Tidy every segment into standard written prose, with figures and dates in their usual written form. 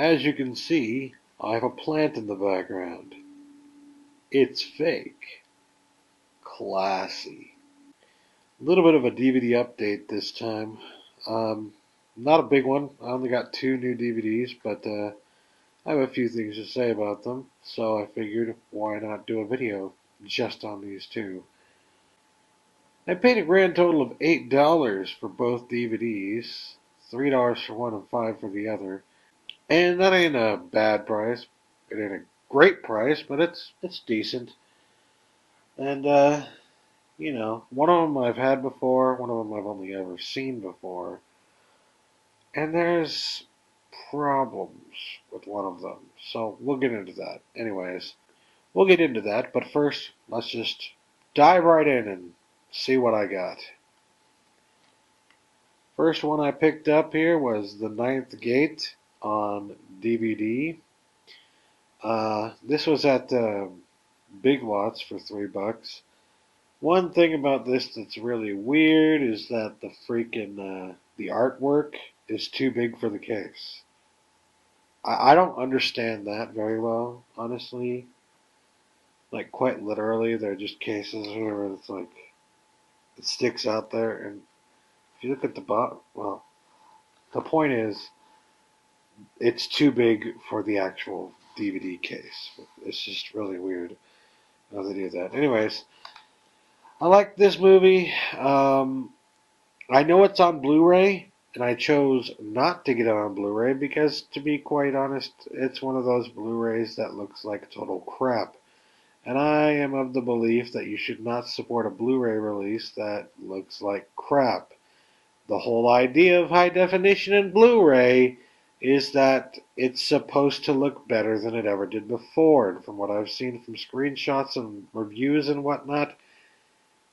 As you can see, I have a plant in the background. It's fake. Classy. A little bit of a DVD update this time. Not a big one. I only got 2 new DVDs, but I have a few things to say about them, so I figured why not do a video just on these two. I paid a grand total of $8 for both DVDs, $3 for one and 5 for the other. And that ain't a bad price. It ain't a great price, but it's decent. And one of them I've had before, one of them I've only ever seen before. And there's problems with one of them. So we'll get into that. Anyways, we'll get into that, but first, let's just dive right in and see what I got. First one I picked up here was The Ninth Gate on DVD. This was at Big Lots for $3. One thing about this that's really weird is that the freaking the artwork is too big for the case. I don't understand that very well, honestly. Like quite literally, they're just cases where it's like it sticks out there, and if you look at the bottom, well, the point is it's too big for the actual DVD case. It's just really weird how they do that. Anyways, I like this movie. I know it's on Blu-ray, and I chose not to get it on Blu-ray because, to be quite honest, it's one of those Blu-rays that looks like total crap. And I am of the belief that you should not support a Blu-ray release that looks like crap. The whole idea of high definition in Blu-ray is that it's supposed to look better than it ever did before. And from what I've seen from screenshots and reviews and whatnot,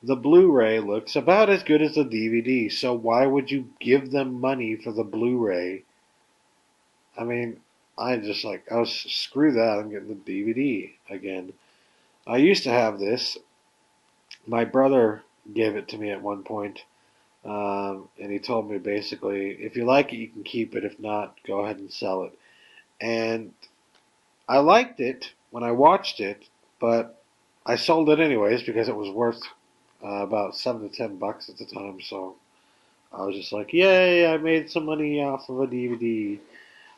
the Blu-ray looks about as good as the DVD. So why would you give them money for the Blu-ray? I mean, screw that, I'm getting the DVD again. I used to have this. My brother gave it to me at one point, and he told me basically, if you like it, you can keep it. If not, go ahead and sell it. And I liked it when I watched it, but I sold it anyways because it was worth about $7 to $10 at the time. So I was just like, yay, I made some money off of a DVD,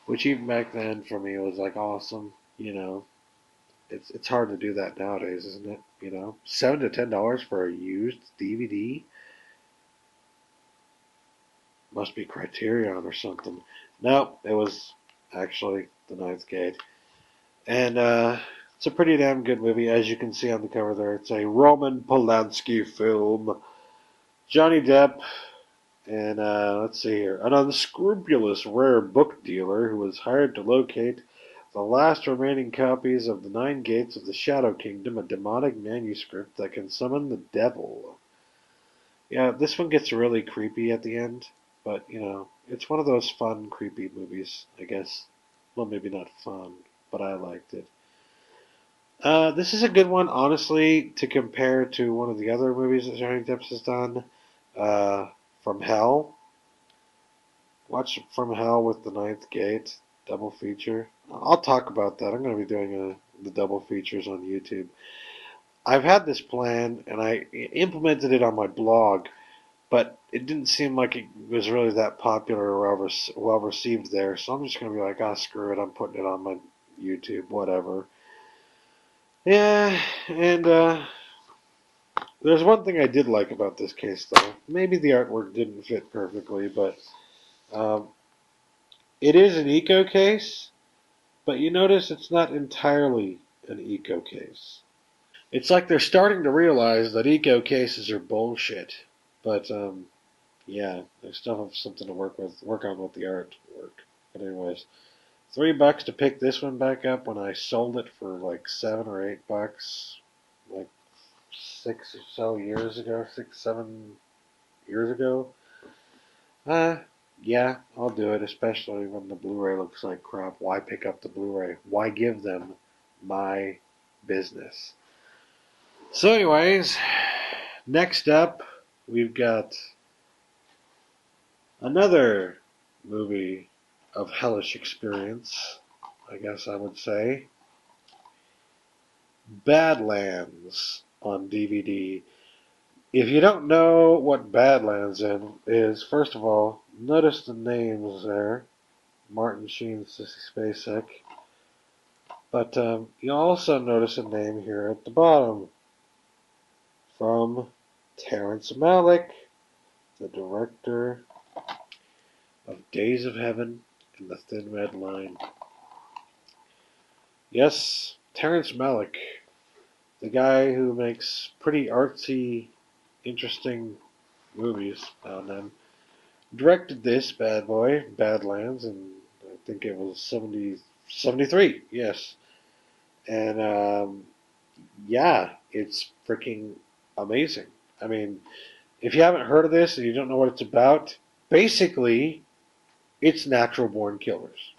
which even back then for me was like awesome, you know. It's hard to do that nowadays, isn't it? You know, $7 to $10 for a used DVD must be Criterion or something. No, it was actually The Ninth Gate, and it's a pretty damn good movie, as you can see on the cover there. It's a Roman Polanski film. Johnny Depp and let's see here, an unscrupulous rare book dealer who was hired to locate the last remaining copies of the Nine Gates of the Shadow Kingdom, a demonic manuscript that can summon the devil. Yeah, this one gets really creepy at the end, but, you know, it's one of those fun, creepy movies, I guess. Well, maybe not fun, but I liked it. This is a good one, honestly, to compare to one of the other movies that Johnny Depp has done, From Hell. Watch From Hell with The Ninth Gate. Double feature. I'll talk about that. I'm going to be doing the double features on YouTube. I've had this plan, and I implemented it on my blog, but it didn't seem like it was really that popular or well received there, so I'm just going to be like, screw it, I'm putting it on my YouTube, whatever. Yeah, and there's one thing I did like about this case, though. Maybe the artwork didn't fit perfectly, but um, it is an eco case, but you notice it's not entirely an eco case. It's like they're starting to realize that eco cases are bullshit, but yeah, they still have something to work on with the artwork. But anyways, $3 to pick this one back up when I sold it for like $7 or $8, like 6, 7 years ago. Yeah, I'll do it, especially when the Blu-ray looks like crap. Why pick up the Blu-ray? Why give them my business? So anyways, next up, we've got another movie of hellish experience, I guess I would say. Badlands on DVD. If you don't know what Badlands is, first of all, notice the names there. Martin Sheen, Sissy Spacek. But you'll also notice a name here at the bottom from Terrence Malick, the director of Days of Heaven and The Thin Red Line. Yes, Terrence Malick, the guy who makes pretty artsy, interesting movies now and then, directed this bad boy, Badlands, and I think it was 73, yes. And yeah, it's freaking amazing. I mean, if you haven't heard of this and you don't know what it's about, basically, it's Natural Born Killers.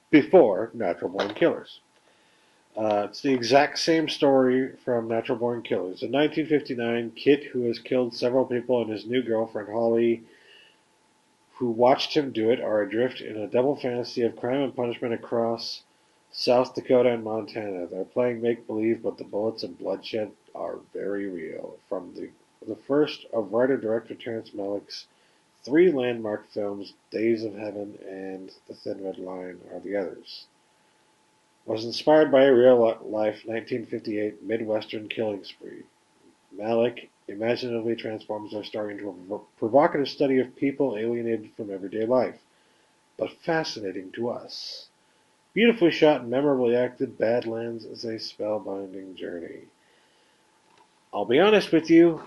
Before Natural Born Killers. It's the exact same story from Natural Born Killers. In 1959, Kit, who has killed several people, and his new girlfriend, Holly, who watched him do it, are adrift in a double fantasy of crime and punishment across South Dakota and Montana. They're playing make-believe, but the bullets and bloodshed are very real. From the first of writer-director Terrence Malick's 3 landmark films, Days of Heaven and The Thin Red Line are the others. Was inspired by a real-life 1958 Midwestern killing spree. Malick imaginatively transforms their story into a provocative study of people alienated from everyday life, but fascinating to us. Beautifully shot and memorably acted, Badlands is a spellbinding journey. I'll be honest with you,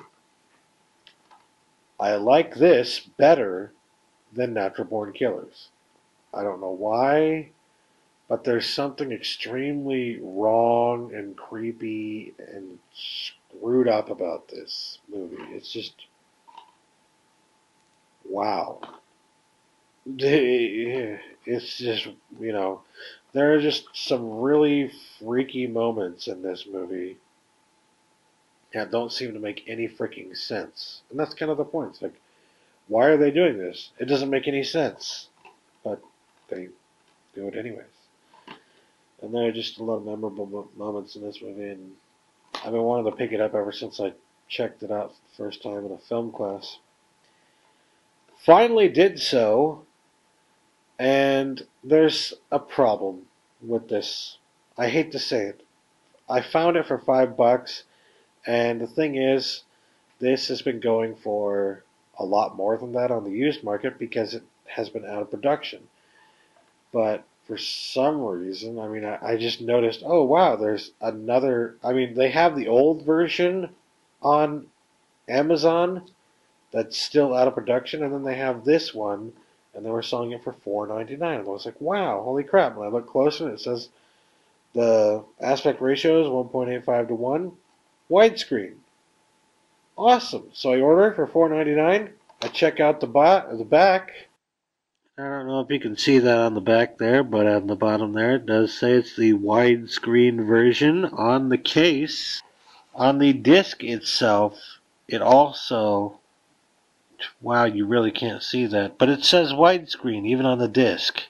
I like this better than Natural Born Killers. I don't know why, but there's something extremely wrong and creepy and screwed up about this movie. It's just, wow. It's just, there are just some really freaky moments in this movie that don't seem to make any freaking sense. And that's kind of the point. It's like, why are they doing this? It doesn't make any sense. But they do it anyways. And there are just a lot of memorable moments in this movie, and I've been wanting to pick it up ever since I checked it out for the first time in a film class. Finally did so, and there's a problem with this. I hate to say it. I found it for $5, and the thing is, this has been going for a lot more than that on the used market because it has been out of production. But for some reason, I just noticed, oh wow, there's another, they have the old version on Amazon that's still out of production, and then they have this one, and they were selling it for $4.99. And I was like, wow, holy crap. When I look closer, and it says the aspect ratio is 1.85 to 1, widescreen. Awesome. So I order it for $4.99. I check out the back. I don't know if you can see that on the back there, but on the bottom there it does say it's the widescreen version on the case. On the disc itself, it also, wow, you really can't see that, but it says widescreen even on the disc.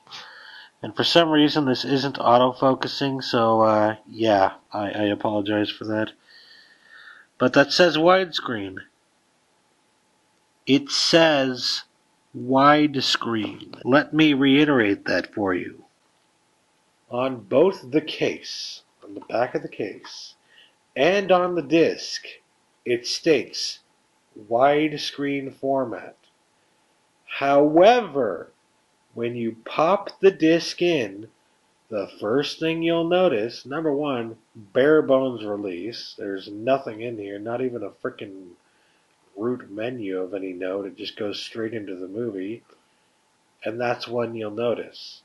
And for some reason this isn't autofocusing, so yeah, I apologize for that. But that says widescreen. It says widescreen. Let me reiterate that for you. On both the case, on the back of the case, and on the disc, it states widescreen format. However, when you pop the disc in, the first thing you'll notice, number one, bare bones release. There's nothing in here, not even a frickin' root menu of any note. It just goes straight into the movie. And that's when you'll notice.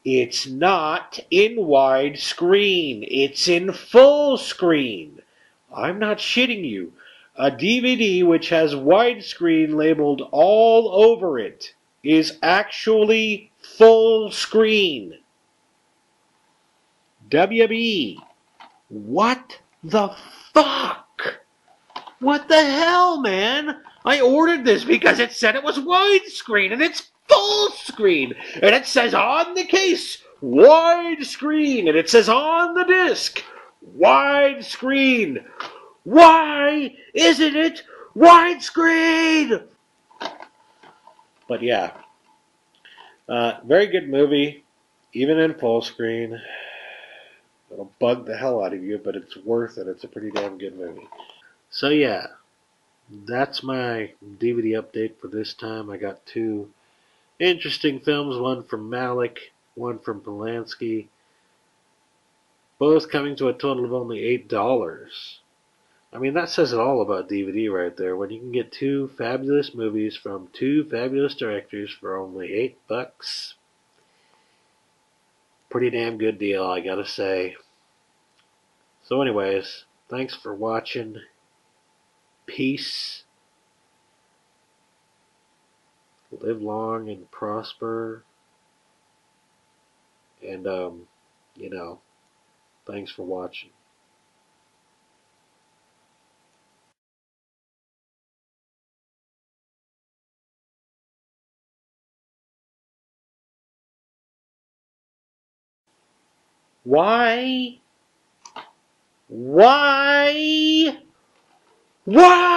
It's not in widescreen. It's in full screen. I'm not shitting you. A DVD which has widescreen labeled all over it is actually full screen. WB. What the fuck? What the hell, man? I ordered this because it said it was widescreen, and it's full screen, and it says on the case widescreen, and it says on the disc widescreen. Why isn't it widescreen? But yeah, very good movie, even in full screen. It'll bug the hell out of you, but it's worth it. It's a pretty damn good movie. So yeah, that's my DVD update for this time. I got two interesting films, one from Malick, one from Polanski, both coming to a total of only $8. I mean, that says it all about DVD right there. When you can get two fabulous movies from two fabulous directors for only $8. Pretty damn good deal, I gotta say. So anyways, thanks for watching. Peace. Live long and prosper. And, thanks for watching. Why? Why? Why?